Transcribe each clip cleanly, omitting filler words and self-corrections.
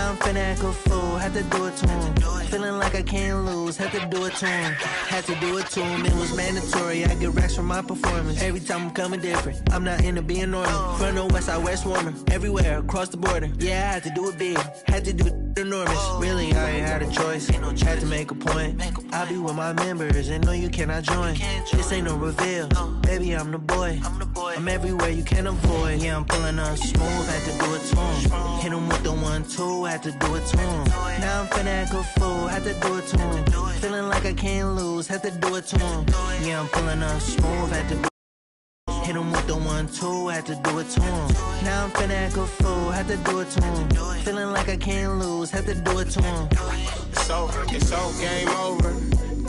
Now I'm finna act a fool, had to do it to him. Feeling like I can't lose, had to do it to him. Had to do it to him, it was mandatory. I get racks from my performance. Every time I'm coming different, I'm not into being normal. From the west side, west warmer, everywhere across the border. Yeah, I had to do it big, had to do it enormous. Really, I ain't had a choice, had to make a point. I'll be with my members and no, you cannot join. This ain't no reveal, baby, I'm the boy. I'm everywhere you can avoid. Yeah, I'm pulling up smooth, had to do it to him. Hit him with the 1-2, had to do it to him. Now I'm finna act a fool, had to do it to him. Feeling like I can't lose, had to do it to him. Yeah, I'm pulling up smooth, had to do it. Hit him with the 1-2, had to do it to him. Now I'm finna act a fool, had to do it to him. Feeling like I can't lose, had to do it to him. It's over, game over.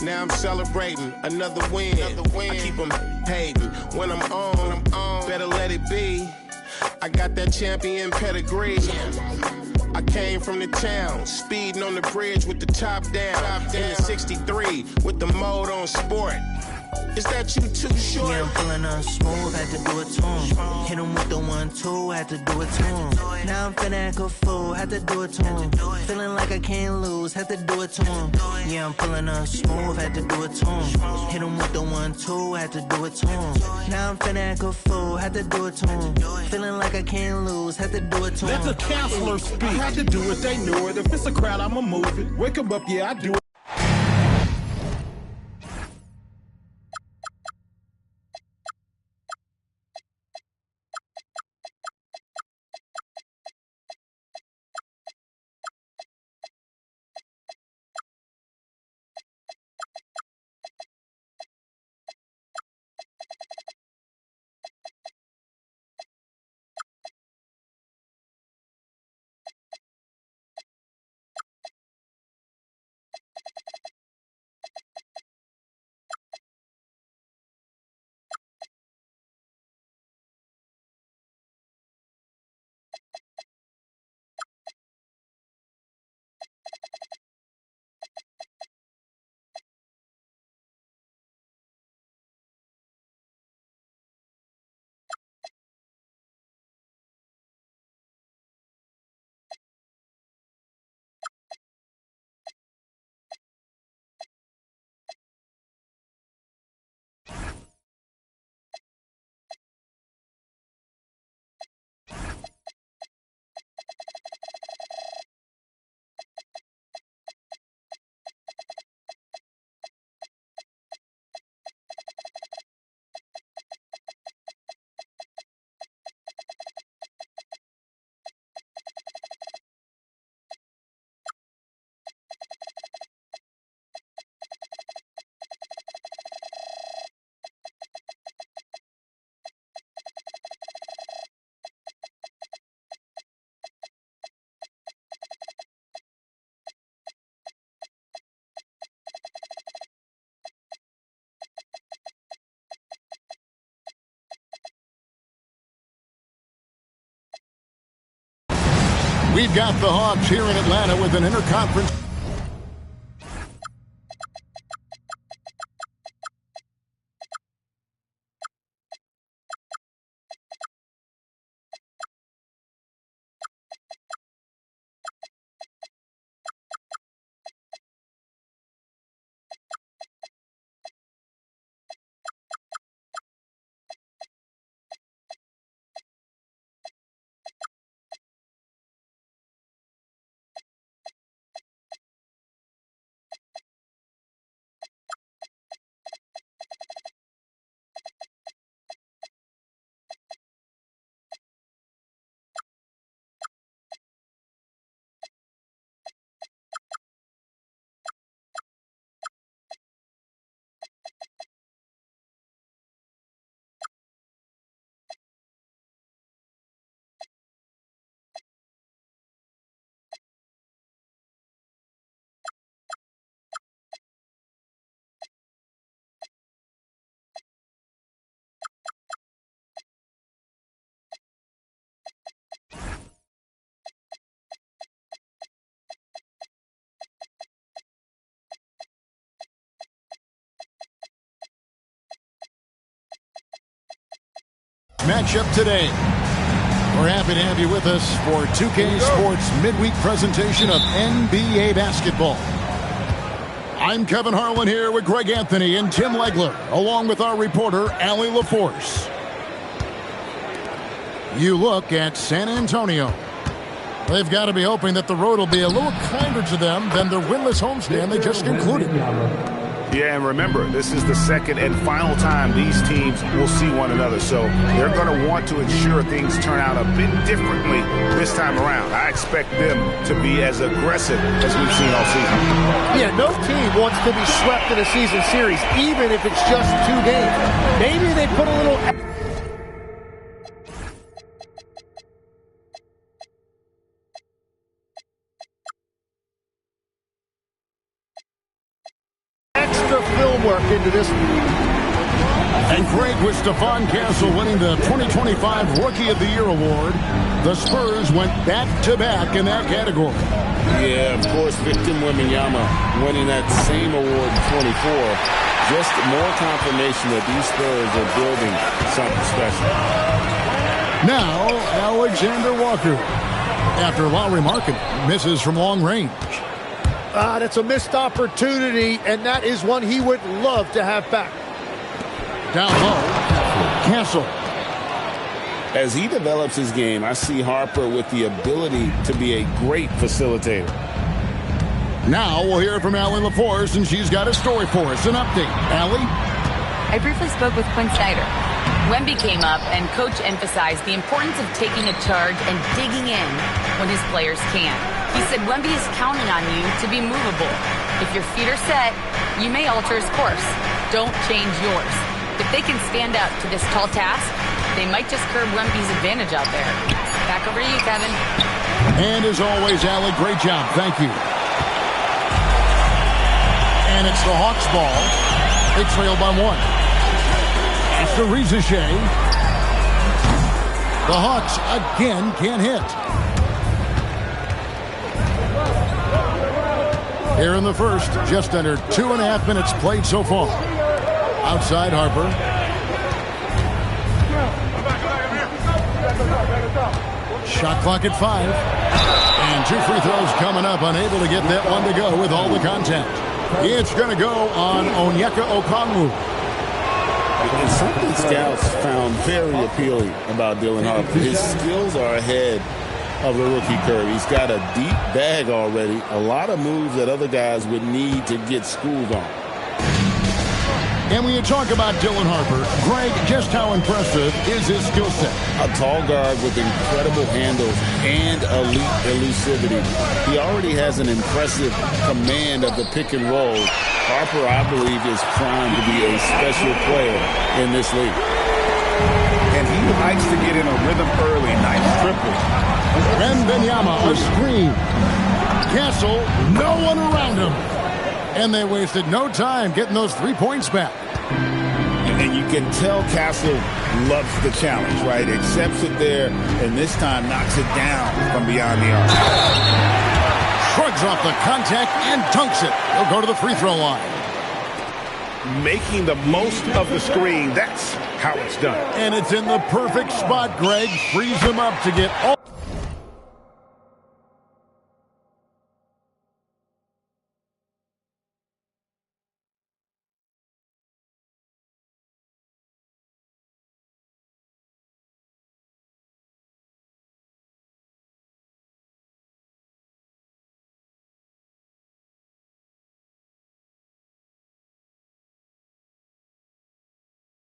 Now I'm celebrating another win. I keep them hating when I'm on. Better let it be. I got that champion pedigree. I came from the town, speeding on the bridge with the top down. In the 63 with the mode on sport. Is that you too short? Yeah, I'm pulling up smooth, had to do it to him. Hit him with the 1-2, had to do it to him. Now I'm finna act a fool, had to do it to him. Feeling like I can't lose, had to do it to him. Yeah, I'm pulling up smooth, had to do it to him. Hit him with the 1-2, had to do it to him. Now I'm finna act a fool, had to do it to him. Feeling like I can't lose, had to do it to him. Let the counselor speak. I had to do it, they knew it. If it's a crowd, I'ma move it. Wake 'em up, yeah, I do it. We've got the Hawks here in Atlanta with an interconference. Matchup today. We're happy to have you with us for 2K Sports midweek presentation of NBA basketball. I'm Kevin Harlan here with Greg Anthony and Tim Legler, along with our reporter, Allie LaForce. You look at San Antonio. They've got to be hoping that the road will be a little kinder to them than their winless homestand they just concluded. Yeah, and remember, this is the second and final time these teams will see one another, so they're going to want to ensure things turn out a bit differently this time around. I expect them to be as aggressive as we've seen all season. Yeah, no team wants to be swept in a season series, even if it's just 2 games. Maybe they put a little film work into this. And Greg, with Stephon Castle winning the 2025 Rookie of the Year award, the Spurs went back-to-back in that category. Yeah, of course, Victor Wembanyama winning that same award in 24. Just more confirmation that these Spurs are building something special. Now, Alexander Walker, after Lauri Markkanen misses from long range. That's a missed opportunity, and that is one he would love to have back. Down low, Castle. As he develops his game, I see Harper with the ability to be a great facilitator. Now we'll hear from Allie LaForce, and she's got a story for us. An update. Allie? I briefly spoke with Quinn Snyder. Wemby came up, and Coach emphasized the importance of taking a charge and digging in when his players can. He said Wemby is counting on you to be movable. If your feet are set, you may alter his course. Don't change yours. If they can stand up to this tall task, they might just curb Wemby's advantage out there. Back over to you, Kevin. And as always, Allie, great job. Thank you. And it's the Hawks ball. They trail by 1. After Rizashea, the Hawks again can't hit. Here in the first, just under 2.5 minutes played so far. Outside Harper. Shot clock at 5. And 2 free throws coming up, unable to get that one to go with all the contact. It's going to go on Onyeka Okongwu. And something scouts found very appealing about Dylan Harper. His skills are ahead of the rookie curve. He's got a deep bag already. A lot of moves that other guys would need to get schooled on. And when you talk about Dylan Harper, Greg, just how impressive is his skill set? A tall guard with incredible handles and elite elusivity. He already has an impressive command of the pick and roll. Harper, I believe, is primed to be a special player in this league. And he likes to get in a rhythm early. Nice triple. Wembanyama, a screen. Castle, no one around him. And they wasted no time getting those 3 points back. And you can tell Castle loves the challenge, right? Accepts it there, and this time knocks it down from beyond the arc. Shrugs off the contact and dunks it. He'll go to the free throw line. Making the most of the screen. That's how it's done. And it's in the perfect spot, Greg. Frees him up to get all.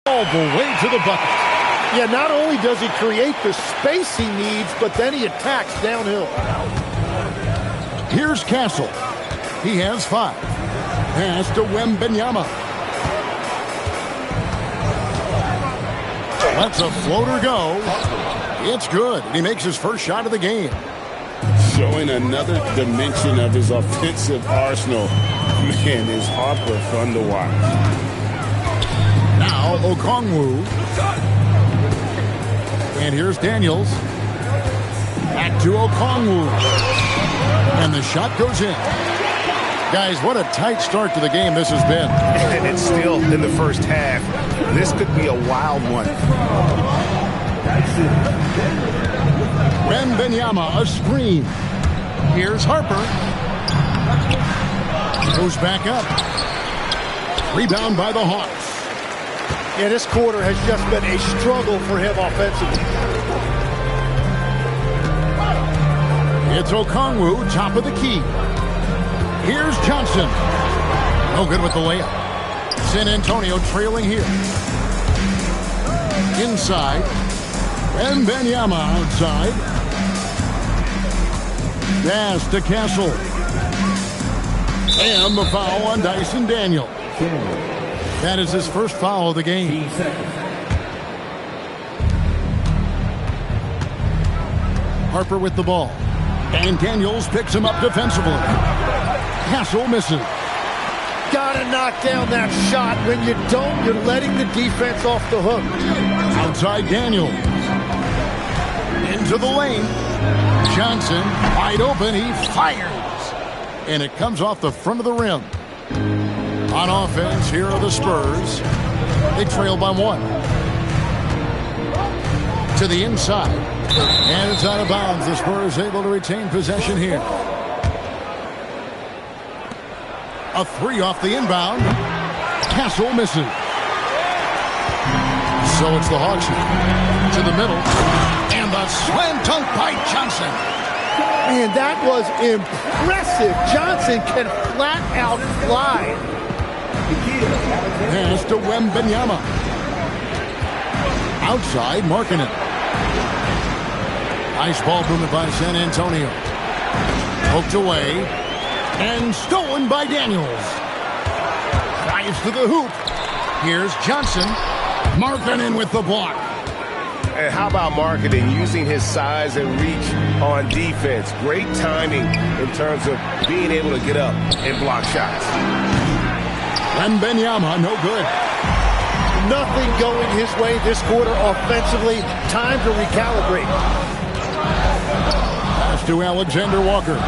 All the way to the bucket. Yeah, not only does he create the space he needs, but then he attacks downhill. Here's Castle. He has 5. Pass to Wembanyama. Lets a floater go. It's good. He makes his first shot of the game. Showing another dimension of his offensive arsenal. Man, is Harper fun to watch. Now Okongwu. And here's Daniels. Back to Okongwu. And the shot goes in. Guys, what a tight start to the game this has been. And it's still in the first half. This could be a wild one. Wembanyama, a screen. Here's Harper. Goes back up. Rebound by the Hawks. Yeah, this quarter has just been a struggle for him offensively. It's Okongwu, top of the key. Here's Johnson. No good with the layup. San Antonio trailing here. Inside. Wembanyama outside. Pass to Castle. And the foul on Dyson Daniel. That is his first foul of the game. Harper with the ball. And Daniels picks him up defensively. Castle misses. Gotta knock down that shot. When you don't, you're letting the defense off the hook. Outside Daniels. Into the lane. Johnson wide open. He fires. And it comes off the front of the rim. On offense, here are the Spurs. They trail by 1. To the inside. And it's out of bounds. The Spurs able to retain possession here. A 3 off the inbound. Castle misses. So it's the Hawks to the middle. And the slam dunk by Johnson. Man, that was impressive. Johnson can flat out fly. Pass to Wembanyama. Outside, marking it. Nice ball movement by San Antonio. Poked away. And stolen by Daniels. Drives to the hoop. Here's Johnson. Markkanen with the block. And how about Markkanen using his size and reach on defense? Great timing in terms of being able to get up and block shots. Wembanyama, no good. Nothing going his way this quarter offensively. Time to recalibrate. Pass to Alexander Walker.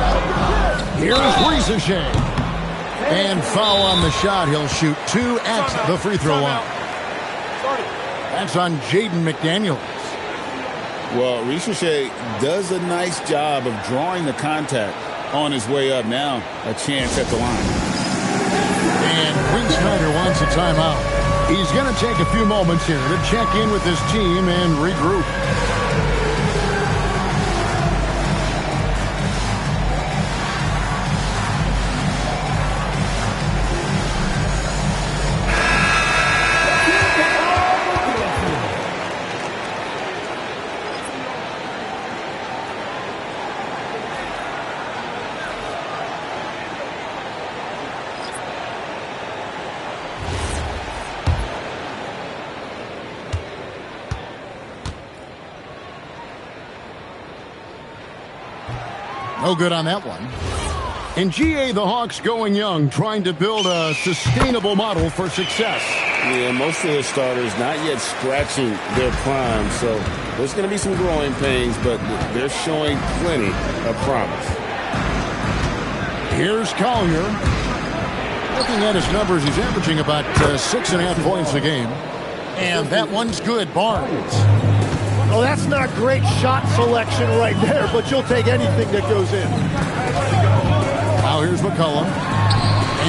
Here's Ricochet. And foul on the shot. He'll shoot 2 at the free throw line. That's on Jaden McDaniels. Well, Ricochet does a nice job of drawing the contact on his way up. Now a chance at the line. And Quinn Snyder wants a timeout. He's going to take a few moments here to check in with his team and regroup. No good on that one. In GA, the Hawks going young, trying to build a sustainable model for success. Yeah, most of their starters not yet scratching their prime, so there's going to be some growing pains, but they're showing plenty of promise. Here's Collier. Looking at his numbers, he's averaging about 6.5 points a game. And that one's good, Barnes. Oh, that's not great shot selection right there, but you'll take anything that goes in. Now here's McCollum.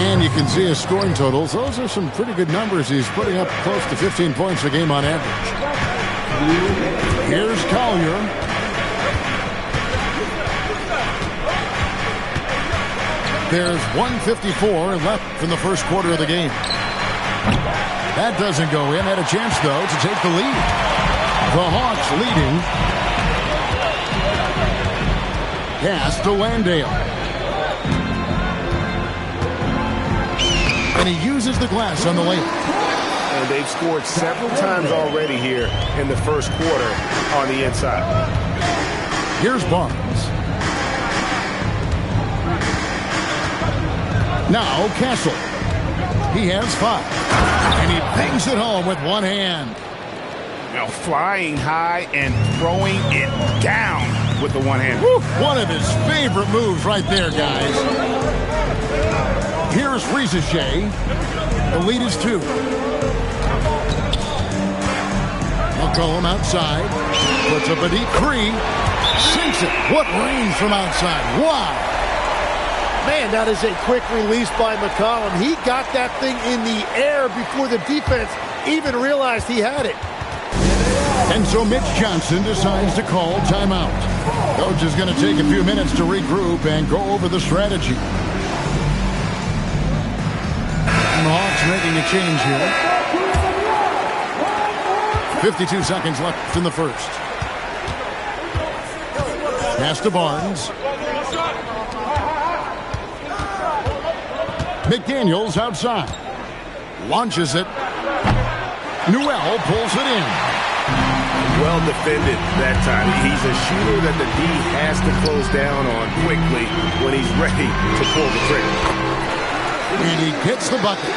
And you can see his scoring totals. Those are some pretty good numbers. He's putting up close to 15 points a game on average. Here's Collier. There's 1:54 left in the first quarter of the game. That doesn't go in. Had a chance, though, to take the lead. The Hawks leading. Pass to Landale. And he uses the glass on the layup. And they've scored several times already here in the first quarter on the inside. Here's Barnes. Now Castle. He has 5. And he bangs it home with one hand. Now flying high and throwing it down with the one hand. Woo, one of his favorite moves right there, guys. Here's Ricochet. The lead is 2. McCollum outside. Puts up a deep 3. Sinks it. What range from outside. Wow. Man, that is a quick release by McCollum. He got that thing in the air before the defense even realized he had it. And so Mitch Johnson decides to call timeout. Coach is going to take a few minutes to regroup and go over the strategy. And the Hawks making a change here. 52 seconds left in the first. Pass to Barnes. McDaniels outside. Launches it. Newell pulls it in. Well defended that time. He's a shooter that the D has to close down on quickly when he's ready to pull the trigger. And he gets the bucket.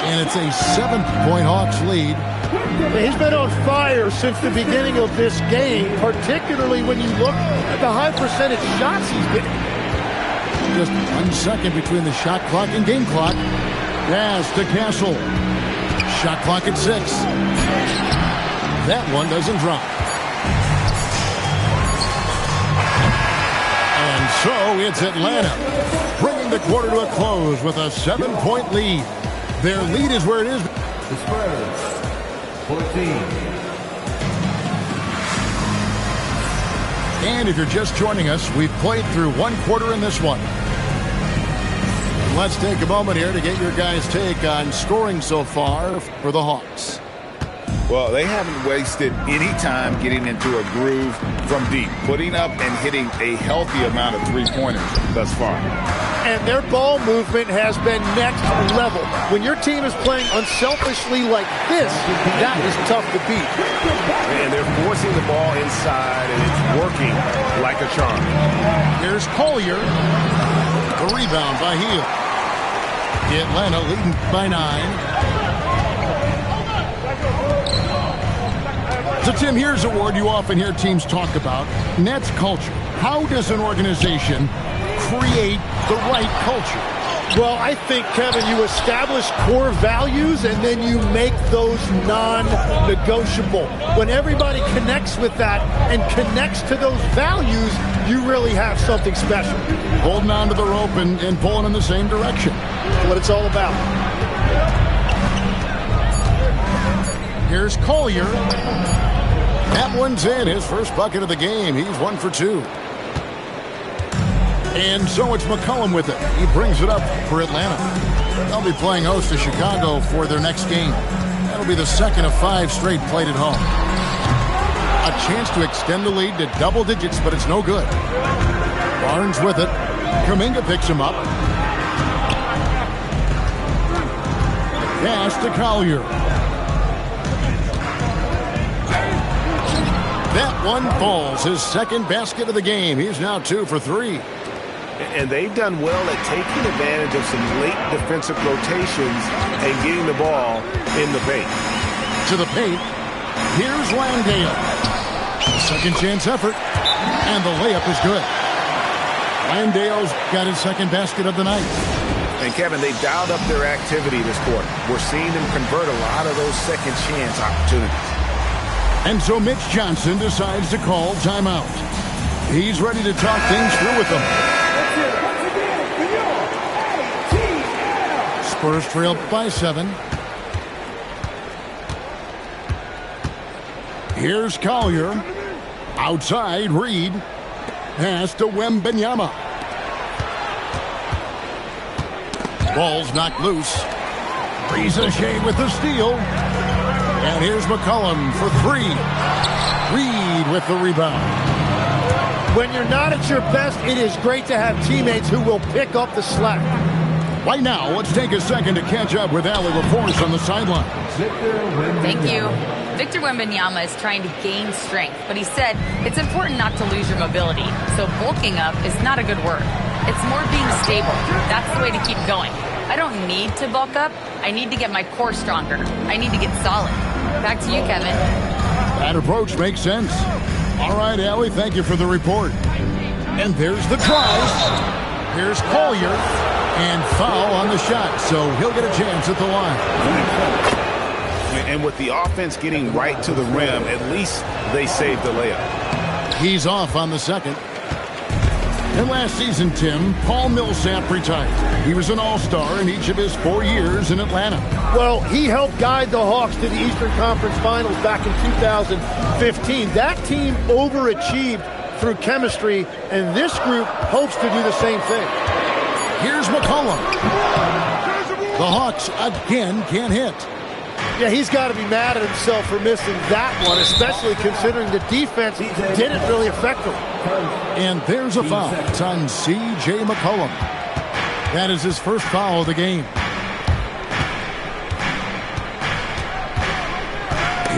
And it's a 7-point Hawks lead. He's been on fire since the beginning of this game, particularly when you look at the high percentage shots he's getting. Just 1 second between the shot clock and game clock. Pass to Castle. Shot clock at 6. That one doesn't drop. And so it's Atlanta, bringing the quarter to a close with a 7-point lead. Their lead is where it is. The Spurs, 14. And if you're just joining us, we've played through 1 quarter in this one. Let's take a moment here to get your guys' take on scoring so far for the Hawks. Well, they haven't wasted any time getting into a groove from deep, putting up and hitting a healthy amount of three-pointers thus far. And their ball movement has been next level. When your team is playing unselfishly like this, that is tough to beat. And they're forcing the ball inside, and it's working like a charm. Here's Collier. The rebound by Hield. Atlanta leading by 9. So, Tim, here's a word you often hear teams talk about, Nets culture. How does an organization create the right culture? Well, I think, Kevin, you establish core values and then you make those non-negotiable. When everybody connects with that and connects to those values, you really have something special. Holding on to the rope and pulling in the same direction. That's what it's all about. Here's Collier. That one's in. His first bucket of the game. He's 1 for 2. And so it's McCollum with it. He brings it up for Atlanta. They'll be playing host to Chicago for their next game. That'll be the second of 5 straight played at home. A chance to extend the lead to double digits, but it's no good. Barnes with it. Kuminga picks him up. Pass to Collier. That one falls. His second basket of the game. He's now 2 for 3. And they've done well at taking advantage of some late defensive rotations and getting the ball in the paint. To the paint. Here's Landale. Second chance effort. And the layup is good. Landale's got his second basket of the night. And, Kevin, they dialed up their activity this quarter. We're seeing them convert a lot of those second chance opportunities. And so Mitch Johnson decides to call timeout. He's ready to talk things through with them. Spurs trail by 7. Here's Collier. Outside, Reed. Pass to Wembanyama. Ball's knocked loose. Ricochet with the steal. And here's McCollum for 3. Reed with the rebound. When you're not at your best, it is great to have teammates who will pick up the slack. Right now, let's take a second to catch up with Allie LaForce on the sideline. Thank you. Victor Wembanyama is trying to gain strength, but he said it's important not to lose your mobility. So bulking up is not a good word. It's more being stable. That's the way to keep going. I don't need to bulk up. I need to get my core stronger. I need to get solid. Back to you, Kevin. That approach makes sense. All right, Allie, thank you for the report. And there's the try. Here's Collier. And foul on the shot, so he'll get a chance at the line. And with the offense getting right to the rim, at least they saved the layup. He's off on the second. And last season, Tim, Paul Millsap retired. He was an all-star in each of his 4 years in Atlanta. Well, he helped guide the Hawks to the Eastern Conference Finals back in 2015. That team overachieved through chemistry, and this group hopes to do the same thing. Here's McCollum. The Hawks again can't hit. Yeah, he's got to be mad at himself for missing that one, especially considering the defense didn't really affect him. And there's a foul. It's on C.J. McCollum. That is his first foul of the game.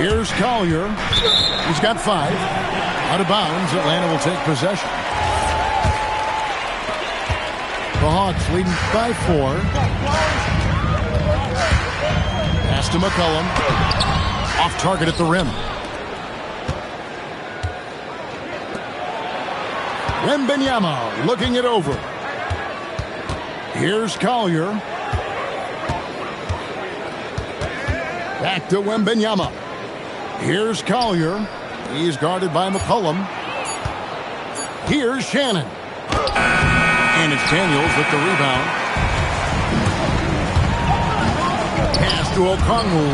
Here's Collier. He's got 5. Out of bounds, Atlanta will take possession. The Hawks leading by 4. Pass to McCollum. Off target at the rim. Wembanyama looking it over. Here's Collier. Back to Wembanyama. Here's Collier. He's guarded by McCollum. Here's Shannon. And it's Daniels with the rebound. Pass to Okongwu.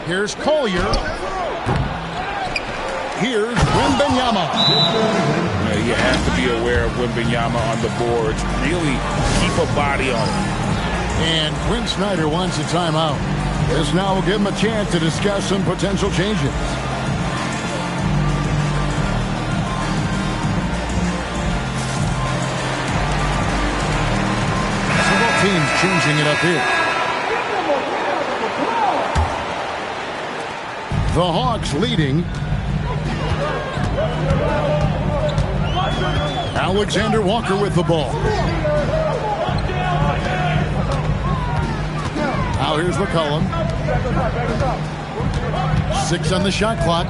Here's Collier. Here's Wembanyama. You have to be aware of Wembanyama on the boards. Really keep a body on him. And Quinn Snyder wants a timeout. This now will give him a chance to discuss some potential changes. So both teams changing it up here. The Hawks leading. Alexander Walker with the ball. Now here's McCollum. 6 on the shot clock.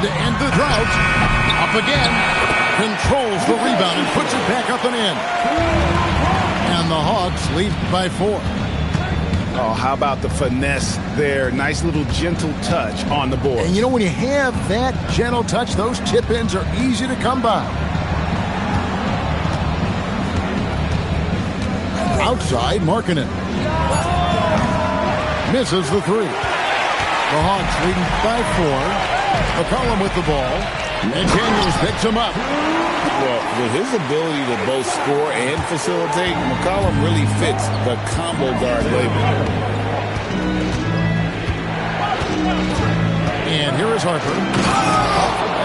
To end the drought. Up again. Controls the rebound and puts it back up and in. And the Hawks lead by 4. Oh, how about the finesse there? Nice little gentle touch on the board. And you know, when you have that gentle touch, those tip-ins are easy to come by. Outside, Markkanen. Misses the 3. The Hawks leading by 4. McCollum with the ball. And Daniels picks him up. Well, with his ability to both score and facilitate, McCollum really fits the combo guard label. And here is Harper.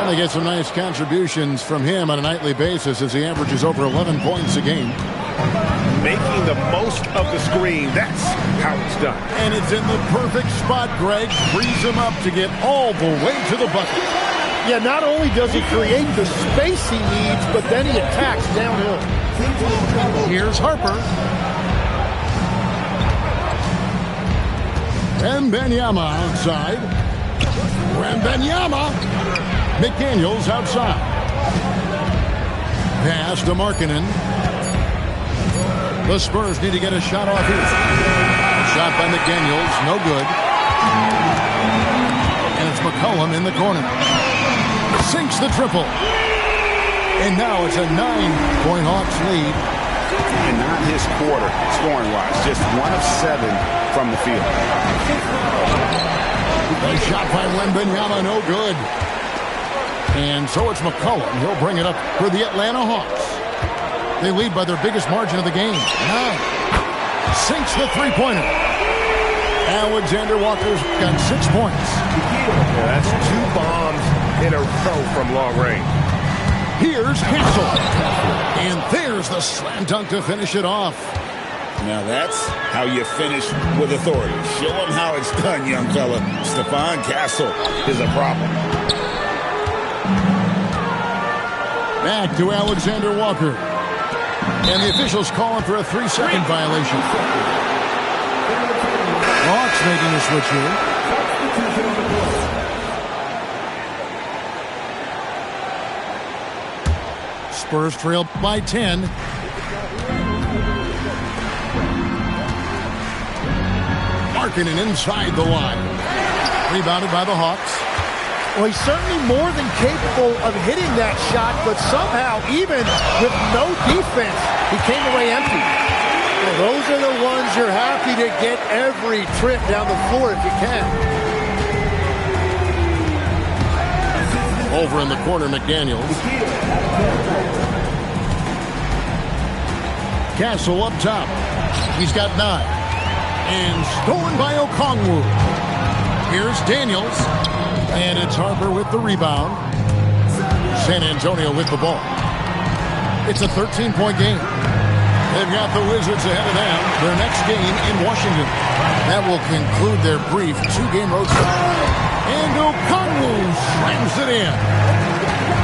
And they get some nice contributions from him on a nightly basis as he averages over 11 points a game. Making the most of the screen. That's how it's done. And it's in the perfect spot. Greg frees him up to get all the way to the bucket. Yeah, not only does he create the space he needs, but then he attacks downhill. Here's Harper. Wembanyama outside. Wembanyama. McDaniels outside. Pass to Markkanen. The Spurs need to get a shot off here. Shot by McDaniels, no good. And it's McCollum in the corner. Sinks the triple. And now it's a 9-point Hawks lead. And not his quarter, scoring-wise. Just 1 of 7 from the field. A shot by Wembanyama, no good. And so it's McCollum. He'll bring it up for the Atlanta Hawks. They lead by their biggest margin of the game, 9. Sinks the three-pointer. Alexander Walker's got 6 points. Yeah, that's 2 bombs in a row from long range. Here's Castle. And there's the slam dunk to finish it off. Now that's how you finish with authority. Show them how it's done, young fella. Stephon Castle is a problem. Back to Alexander Walker. And the officials calling for a 3-second violation. Hawks making a switch here. Spurs trail by 10. Markkanen inside the line. Rebounded by the Hawks. Well, he's certainly more than capable of hitting that shot, but somehow, even with no defense, he came away empty. Well, those are the ones you're happy to get every trip down the floor if you can. Over in the corner, McDaniels. Castle up top. He's got 9. And stolen by Okongwu. Here's Daniels. And it's Harper with the rebound. San Antonio with the ball. It's a 13-point game. They've got the Wizards ahead of them. Their next game in Washington. That will conclude their brief 2-game road trip. And Okongwu slams it in.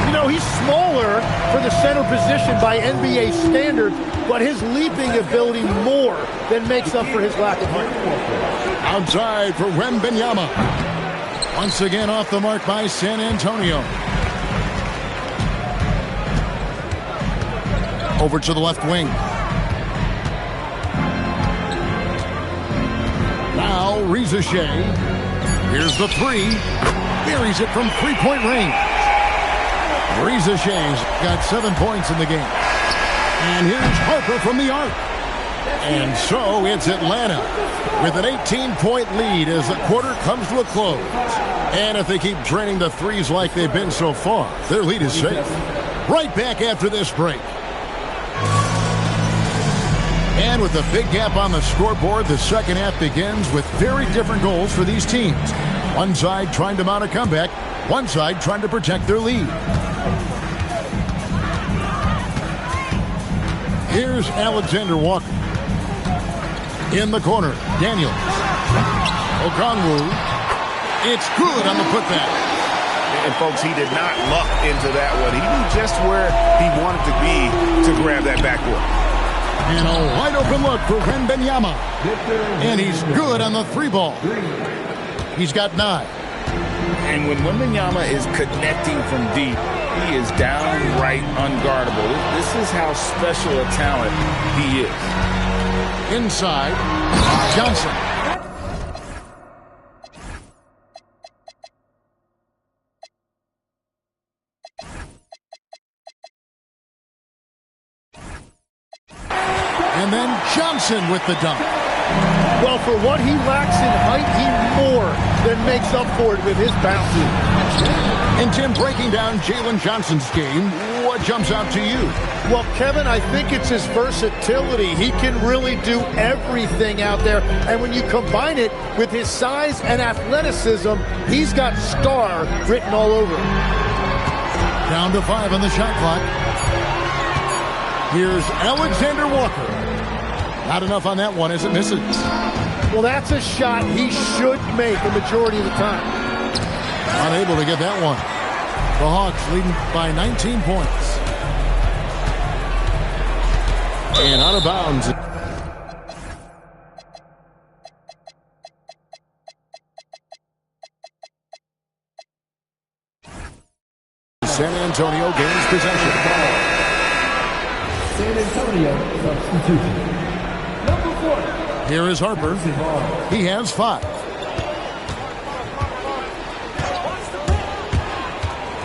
You know, he's smaller for the center position by NBA standards, but his leaping ability more than makes up for his lack of height. Outside for Wembanyama. Once again off the mark by San Antonio. Over to the left wing. Now Reza Shea. Here's the 3. Buries it from 3-point range. Reza Shea's got 7 points in the game. And here's Harper from the arc. And so it's Atlanta with an 18-point lead as the quarter comes to a close. And if they keep draining the threes like they've been so far, their lead is safe. Right back after this break. And with a big gap on the scoreboard, the second half begins with very different goals for these teams. One side trying to mount a comeback, one side trying to protect their lead. Here's Alexander Walker. In the corner, Daniels. Okongwu. It's good on the putback. And, folks, he did not luck into that one. He knew just where he wanted to be to grab that backboard. And a wide open look for Wembanyama. And he's good on the 3-ball. He's got 9. And when Wembanyama is connecting from deep, he is downright unguardable. This is how special a talent he is. Inside, Johnson. And then Johnson with the dunk. Well, for what he lacks in height, he more than makes up for it with his bounce. And Tim, breaking down Jalen Johnson's game, what jumps out to you? Well, Kevin, I think it's his versatility. He can really do everything out there. And when you combine it with his size and athleticism, he's got star written all over him. Down to 5 on the shot clock. Here's Alexander Walker. Not enough on that one as it misses. Well, that's a shot he should make a majority of the time. Unable to get that one. The Hawks leading by 19 points. And out of bounds. San Antonio gains possession. San Antonio substitution. Number 4. Here is Harper. He has 5.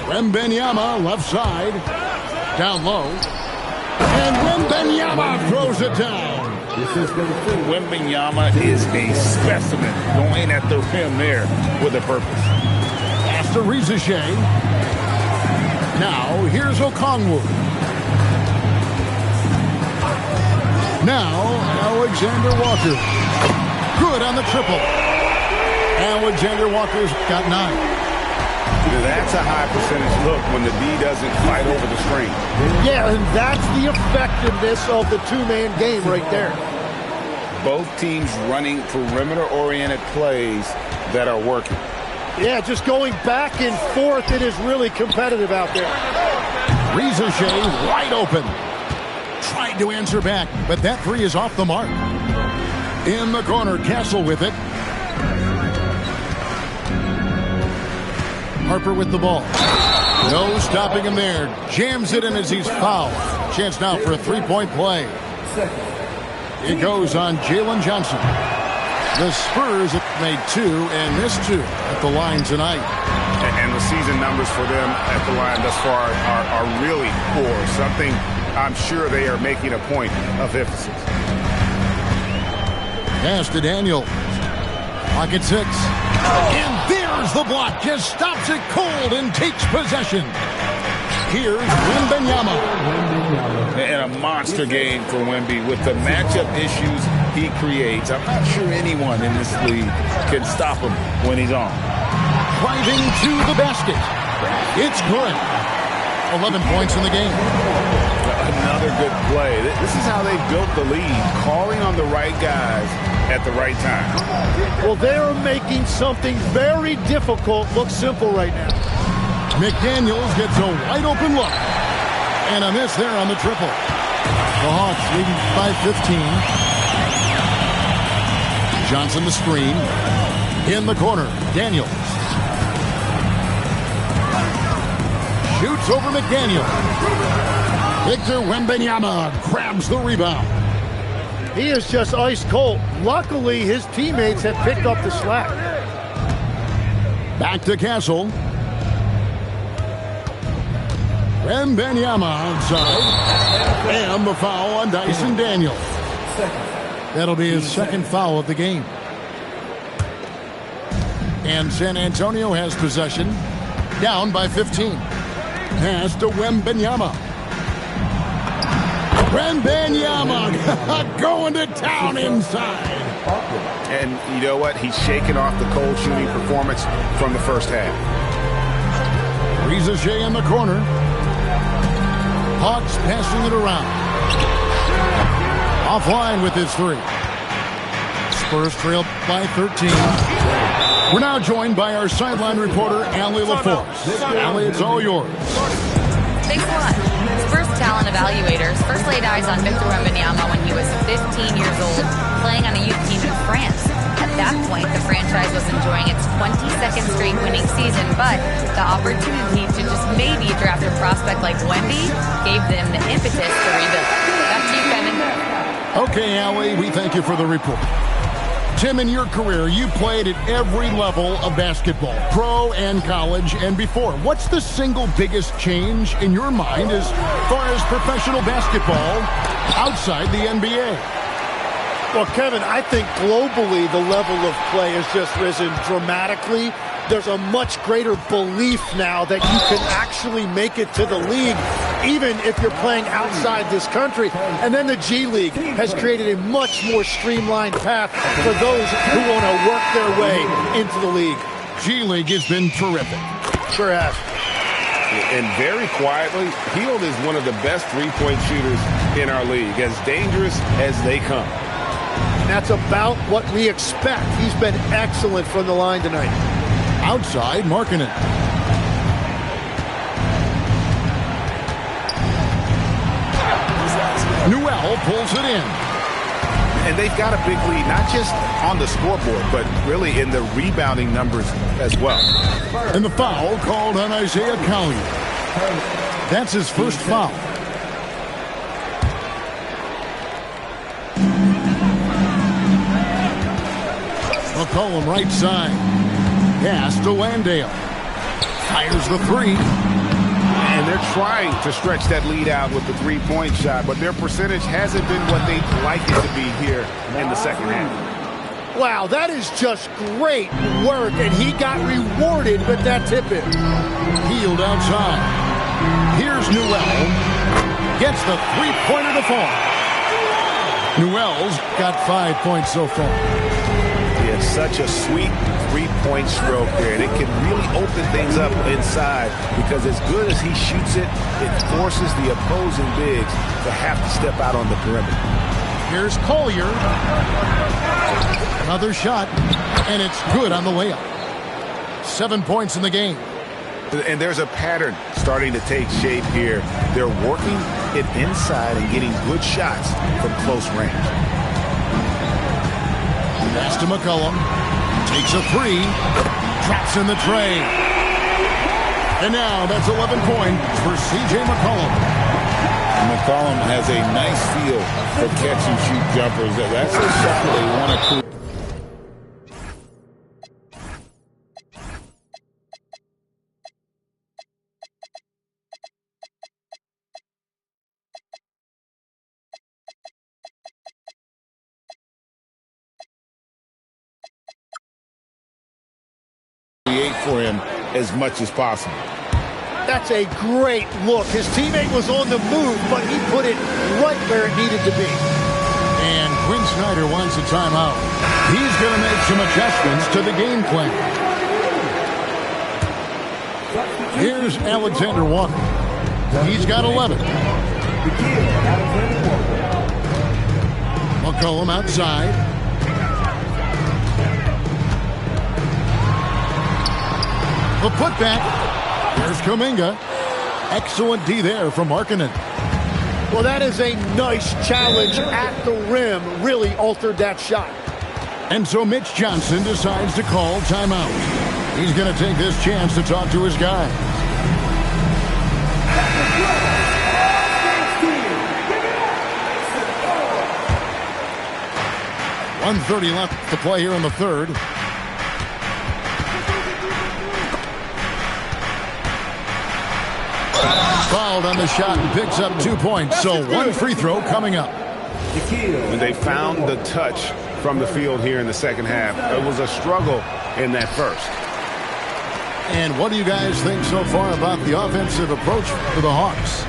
Wembanyama left side. Down low. And Wembanyama throws it down. Wembanyama is a specimen going at the rim there with a purpose. Pass to Reza Shea. Now here's Okongwu. Now Alexander Walker. Good on the triple. Alexander Walker's got 9. That's a high percentage look when the D doesn't fight over the screen. Yeah, and that's the effectiveness of the two-man game right there. Both teams running perimeter-oriented plays that are working. Yeah, just going back and forth, it is really competitive out there. Reza Shea wide open. Tried to answer back, but that 3 is off the mark. In the corner, Castle with it. Harper with the ball. No stopping him there. Jams it in as he's fouled. Chance now for a 3-point play. It goes on Jalen Johnson. The Spurs have made 2 and missed 2 at the line tonight. And the season numbers for them at the line thus far are really poor. Something I'm sure they are making a point of emphasis. Pass to Daniel. Pocket 6. And there's the block. Just stops it cold and takes possession. Here's Wembanyama. And a monster game for Wemby with the matchup issues he creates. I'm not sure anyone in this league can stop him when he's on. Driving to the basket. It's good. 11 points in the game. Another good play. This is how they built the lead, calling on the right guys at the right time. Well, they're making something very difficult look simple right now. McDaniels gets a wide open look. And a miss there on the triple. The Hawks leading by 15. Johnson the screen. In the corner, Daniels. Shoots over McDaniel. Victor Wembanyama grabs the rebound. He is just ice cold. Luckily, his teammates have picked up the slack. Back to Castle. Wembanyama outside. And the foul on Dyson Daniels. That'll be his second foul of the game. And San Antonio has possession. Down by 15. Pass to Wembanyama. Wembanyama going to town inside. And you know what? He's shaking off the cold shooting performance from the first half. Riza in the corner. Hawks passing it around. Offline with his 3. Spurs trail by 13. We're now joined by our sideline reporter, Allie LaForce. Allie, it's all yours. Thanks a lot. Spurs talent evaluators first laid eyes on Victor Wembanyama when he was 15 years old, playing on a youth team in France. At that point, the franchise was enjoying its 22nd straight winning season, but the opportunity to just maybe draft a prospect like Wemby gave them the impetus to rebuild. Back to you, Kevin. Okay, Allie, we thank you for the report. Tim, in your career, you played at every level of basketball, pro and college and before. What's the single biggest change in your mind as far as professional basketball outside the NBA? Well, Kevin, I think globally the level of play has just risen dramatically. There's a much greater belief now that you can actually make it to the league, even if you're playing outside this country. And then the G League has created a much more streamlined path for those who want to work their way into the league. G League has been terrific. Sure has. And very quietly, Hield is one of the best three-point shooters in our league, as dangerous as they come. And that's about what we expect. He's been excellent from the line tonight. Outside, Markkanen. Newell pulls it in. And they've got a big lead, not just on the scoreboard, but really in the rebounding numbers as well. And the foul called on Isaiah Collier. That's his first foul. McCollum right side. Pass to Landale. Fires the 3. And they're trying to stretch that lead out with the three-point shot, but their percentage hasn't been what they'd like it to be here in the second half. Wow, that is just great work, and he got rewarded with that tip-in. Hield outside. Here's Newell. Gets the three-pointer to fall. Newell's got 5 points so far. It's such a sweet three-point stroke there, and it can really open things up inside because as good as he shoots it, it forces the opposing bigs to have to step out on the perimeter. Here's Collier. Another shot, and it's good on the layup. 7 points in the game. And there's a pattern starting to take shape here. They're working it inside and getting good shots from close range. Pass to McCollum. Takes a 3. Drops in the tray. And now that's 11 points for C.J. McCollum. McCollum has a nice feel for catch-and-shoot jumpers. That's a shot they want to create. create for him as much as possible. That's a great look. His teammate was on the move, but he put it right where it needed to be. And Quinn Snyder wants a timeout. He's going to make some adjustments to the game plan. Here's Alexander Walker. He's got 11. McCollum outside. The putback. There's Kuminga. Excellent D there from Markkanen. Well, that is a nice challenge at the rim. Really altered that shot. And so Mitch Johnson decides to call timeout. He's going to take this chance to talk to his guys. 1:30 left to play here in the third. Fouled on the shot and picks up 2 points. So one free throw coming up. When they found the touch from the field here in the second half, it was a struggle in that first. And what do you guys think so far about the offensive approach for the Hawks?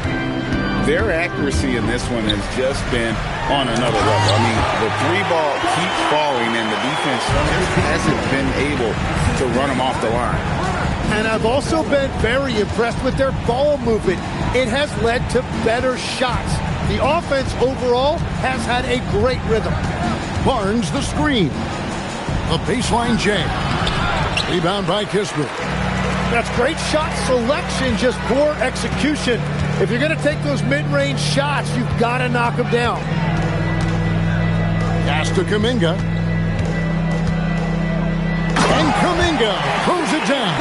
Their accuracy in this one has just been on another level. I mean, the three ball keeps falling, and the defense just hasn't been able to run them off the line. And I've also been very impressed with their ball movement. It has led to better shots. The offense overall has had a great rhythm. Barnes the screen. A baseline J. Rebound by Kispert. That's great shot selection, just poor execution. If you're going to take those mid-range shots, you've got to knock them down. Pass to Kuminga. And Kuminga throws it down.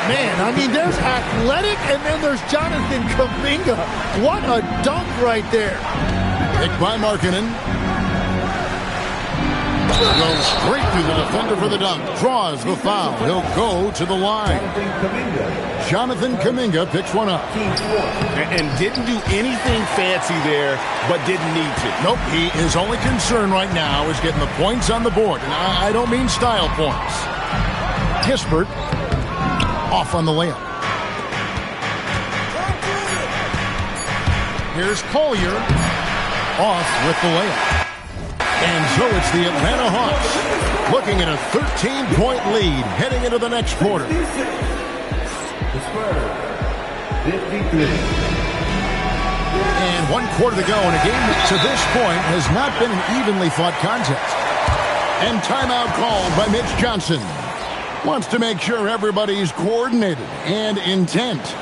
Man, I mean, there's athletic, and then there's Jonathan Kuminga. What a dunk right there. Picked by Markkanen. Goes straight through the defender for the dunk. Draws the foul. He'll go to the line. Jonathan Kuminga picks one up. And didn't do anything fancy there, but didn't need to. Nope, his only concern right now is getting the points on the board. And I don't mean style points. Kispert off on the layup. Here's Collier off with the layup. And so it's the Atlanta Hawks looking at a 13-point lead heading into the next quarter. And 1 quarter to go in a game that to this point has not been an evenly fought contest. And timeout called by Mitch Johnson. Wants to make sure everybody's coordinated and intent.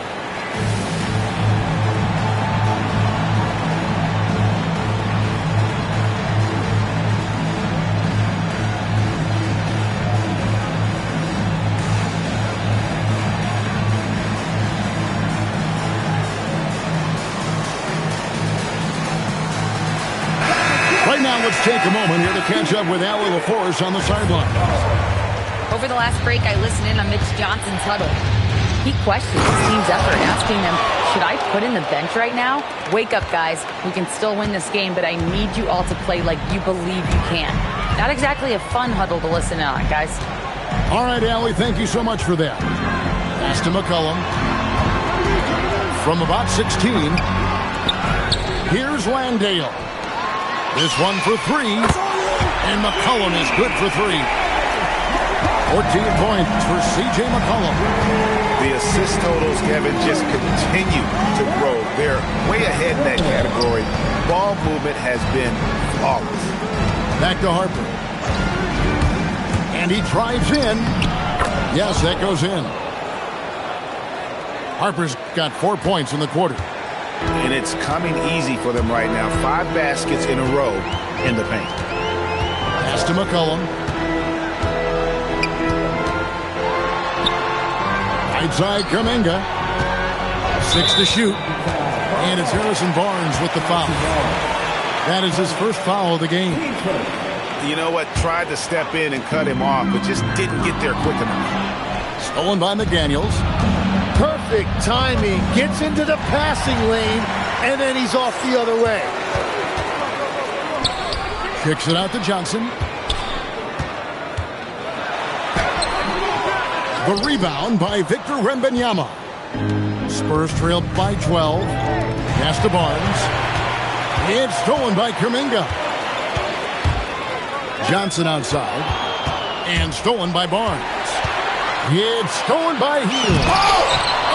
Right now, let's take a moment here to catch up with Allie LaForce on the sideline. Over the last break, I listened in on Mitch Johnson's huddle. He questioned his team's effort, asking them, should I put in the bench right now? Wake up, guys. We can still win this game, but I need you all to play like you believe you can. Not exactly a fun huddle to listen in on, guys. All right, Allie, thank you so much for that. Pass to McCollum. From about 16, here's Landale. This one for three, and McCollum is good for three. 14 points for C.J. McCollum. The assist totals, Kevin, just continue to grow. They're way ahead in that category. Ball movement has been flawless. Back to Harper. And he drives in. Yes, that goes in. Harper's got 4 points in the quarter. And it's coming easy for them right now. 5 baskets in a row in the paint. Pass to McCollum. Right side, Kuminga. 6 to shoot. And it's Harrison Barnes with the foul. That is his first foul of the game. You know what? Tried to step in and cut him off, but just didn't get there quick enough. Stolen by McDaniels. Perfect timing. Gets into the passing lane, and then he's off the other way. Kicks it out to Johnson. The rebound by Victor Wembanyama. Spurs trailed by 12. Pass to Barnes. It's stolen by Kuminga. Johnson outside. And stolen by Barnes. It's stolen by Hield.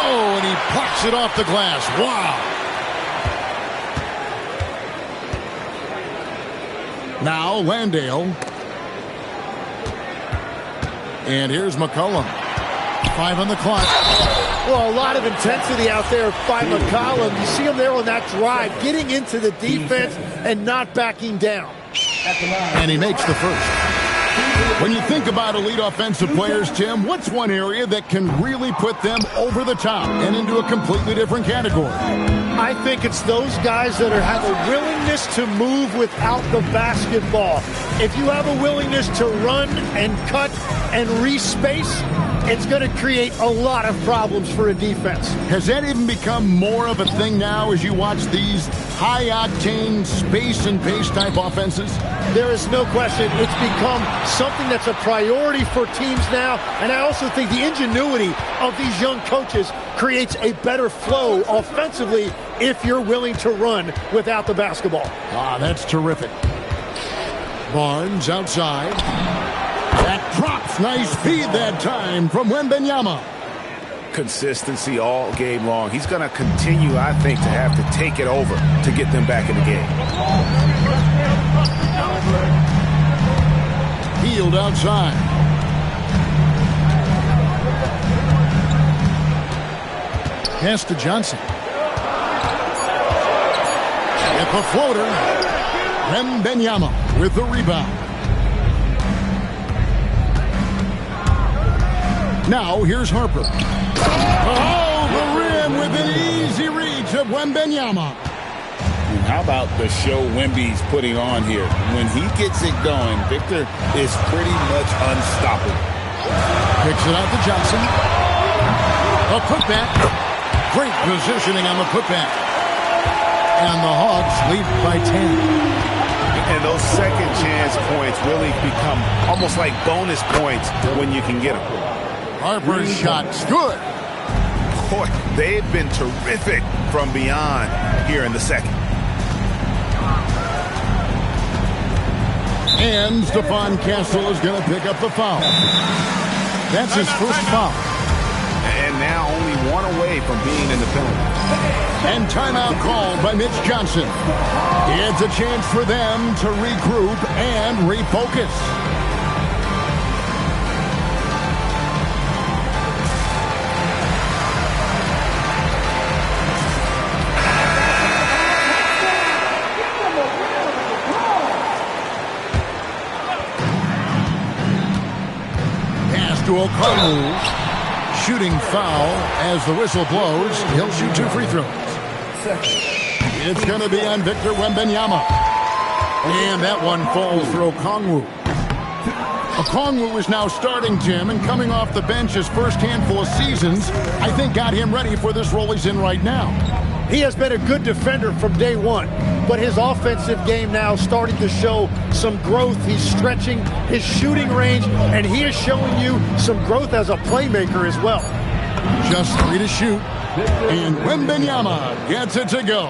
Oh, and he plucks it off the glass. Wow. Now Landale. And here's McCollum. 5 on the clock. Well, a lot of intensity out there by McCollum. You see him there on that drive, getting into the defense and not backing down. And he makes the first. When you think about elite offensive players, Tim, what's one area that can really put them over the top and into a completely different category? I think it's those guys that have a willingness to move without the basketball. If you have a willingness to run and cut and respace, it's going to create a lot of problems for a defense. Has that even become more of a thing now as you watch these high-octane space and pace type offenses? There is no question. It's become something that's a priority for teams now. And I also think the ingenuity of these young coaches creates a better flow offensively if you're willing to run without the basketball. Ah, that's terrific. Barnes outside. That drops. Nice speed that time from Wembanyama. Consistency all game long. He's going to continue, I think, to have to take it over to get them back in the game. Hield outside. Pass to Johnson. At the floater. Wembanyama with the rebound. Now here's Harper. Oh, the rim with an easy reach of Wembanyama. And how about the show Wemby's putting on here? When he gets it going, Victor is pretty much unstoppable. Picks it out to Johnson. A putback. Great positioning on the putback. And the Hawks lead by 10. And those second chance points really become almost like bonus points when you can get them. Harper's shot's good. Boy, they've been terrific from beyond here in the second. And Stephon Castle is going to pick up the foul. That's his first foul. And now only one away from being in the penalty. And timeout called by Mitch Johnson. It's a chance for them to regroup and refocus. To O'Connell, shooting foul as the whistle blows. He'll shoot 2 free throws. It's going to be on Victor Wembanyama. And that one falls for Okongwu. Okongwu is now starting, Tim, and coming off the bench his first handful of seasons, I think got him ready for this role he's in right now. He has been a good defender from day one, but his offensive game now starting to show some growth. He's stretching his shooting range, and he is showing you some growth as a playmaker as well. Just 3 to shoot, and Wembanyama gets it to go.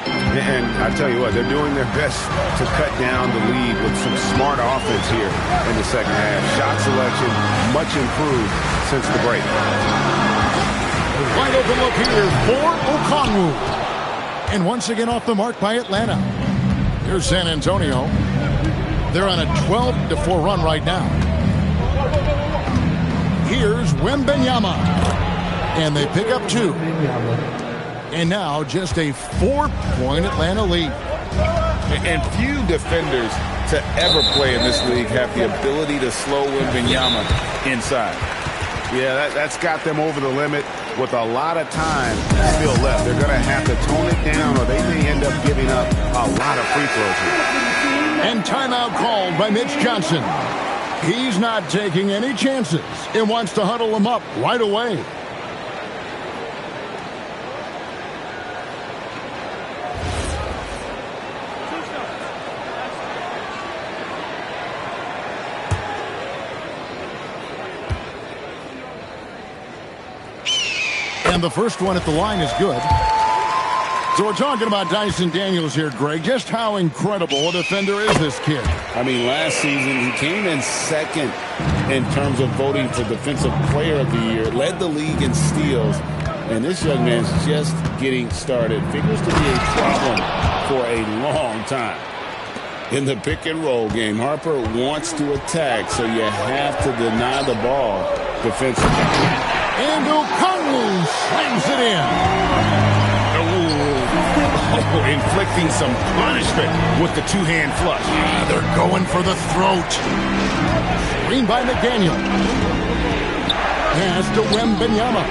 And I tell you what, they're doing their best to cut down the lead with some smart offense here in the second half. Shot selection much improved since the break. Wide open look here for Okongwu. And once again off the mark by Atlanta. Here's San Antonio. They're on a 12-4 run right now. Here's Wembanyama. And they pick up 2. And now just a 4-point Atlanta lead. And few defenders to ever play in this league have the ability to slow Wembanyama inside. Yeah, that's got them over the limit with a lot of time still left. They're going to have to tone it down or they may end up giving up a lot of free throws here. And timeout called by Mitch Johnson. He's not taking any chances and wants to huddle them up right away. And the first one at the line is good. So we're talking about Dyson Daniels here, Greg. Just how incredible a defender is this kid? I mean, last season he came in second in terms of voting for Defensive Player of the Year, led the league in steals, and this young man's just getting started. Figures to be a problem for a long time. In the pick-and-roll game, Harper wants to attack, so you have to deny the ball defensively. And Okongwu slams it in. Inflicting some punishment with the two-hand flush. They're going for the throat. Screen by McDaniel. Pass to Wembanyama.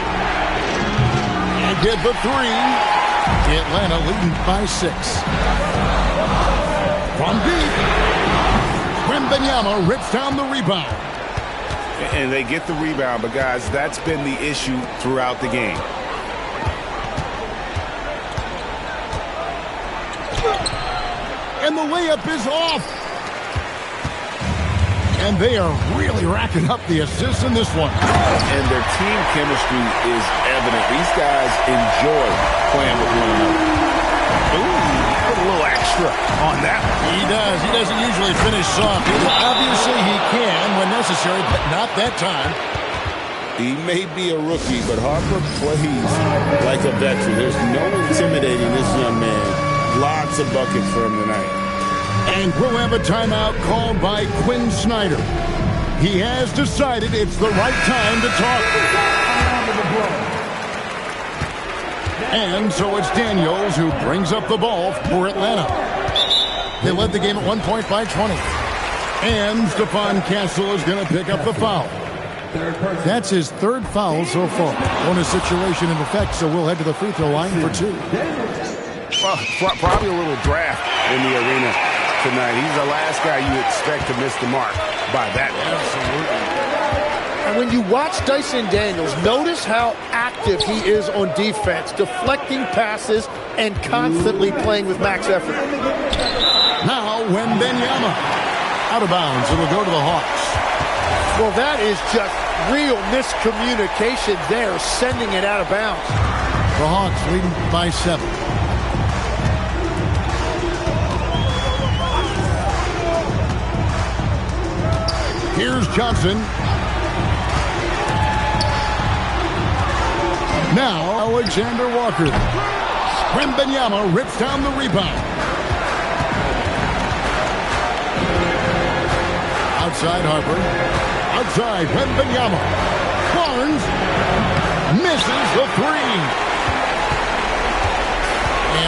And get the three. Atlanta leading by 6. From deep. Wembanyama rips down the rebound. And they get the rebound, but guys, that's been the issue throughout the game. And the layup is off. And they are really racking up the assists in this one. And their team chemistry is evident. These guys enjoy playing with one another. Ooh, put a little extra on that. He does. He doesn't usually finish soft. Obviously, he can when necessary, but not that time. He may be a rookie, but Harper plays like a veteran. There's no intimidating this young man. Lots of buckets for him tonight. And we'll have a timeout called by Quinn Snyder. He has decided it's the right time to talk. And so it's Daniels who brings up the ball for Atlanta. They led the game at 1 point by 20. And Stephon Castle is going to pick up the foul. That's his third foul so far. Bonus situation in effect, so we'll head to the free throw line for 2. Well, probably a little draft in the arena tonight. He's the last guy you expect to miss the mark by that. Absolutely. And when you watch Dyson Daniels, notice how active he is on defense, deflecting passes and constantly playing with max effort. Now Wembanyama out of bounds. It'll go to the Hawks. Well, that is just real miscommunication there, sending it out of bounds. The Hawks leading by 7. Here's Johnson. Now Alexander Walker. Wembanyama rips down the rebound. Outside Harper. Outside Wembanyama. Barnes misses the 3.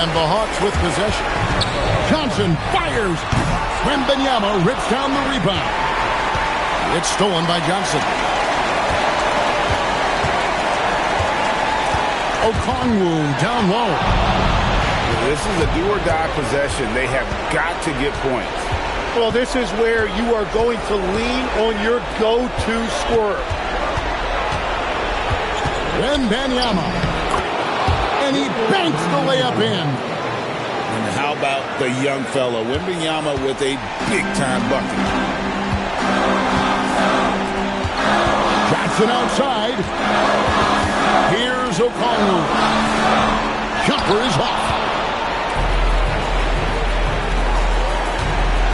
And the Hawks with possession. Johnson fires. Wembanyama rips down the rebound. It's stolen by Johnson. Okongwu down low. This is a do-or-die possession. They have got to get points. Well, this is where you are going to lean on your go-to scorer. Wembanyama. And he banks the layup in. And how about the young fella, Wembanyama, with a big-time bucket. Johnson outside. Here's Okongwu. Jumper is off.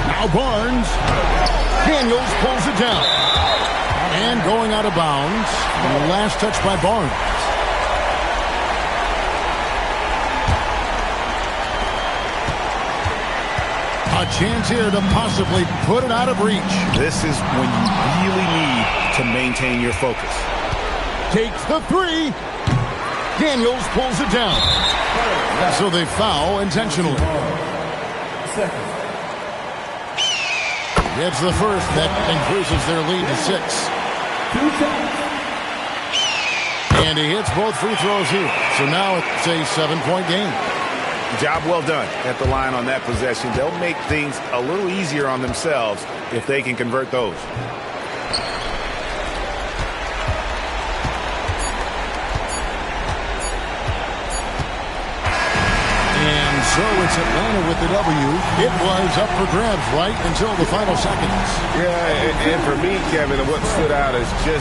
Now Barnes. Daniels pulls it down. And going out of bounds. And the last touch by Barnes. A chance here to possibly put it out of reach. This is when you really need to maintain your focus. Takes the 3. Daniels pulls it down. So they foul intentionally. Gets the first. That increases their lead to 6. And he hits both free throws here. So now it's a 7-point game. Job well done at the line on that possession. They'll make things a little easier on themselves if they can convert those. And so it's Atlanta with the W. It was up for grabs right until the final seconds. Yeah, and for me, Kevin, what stood out is just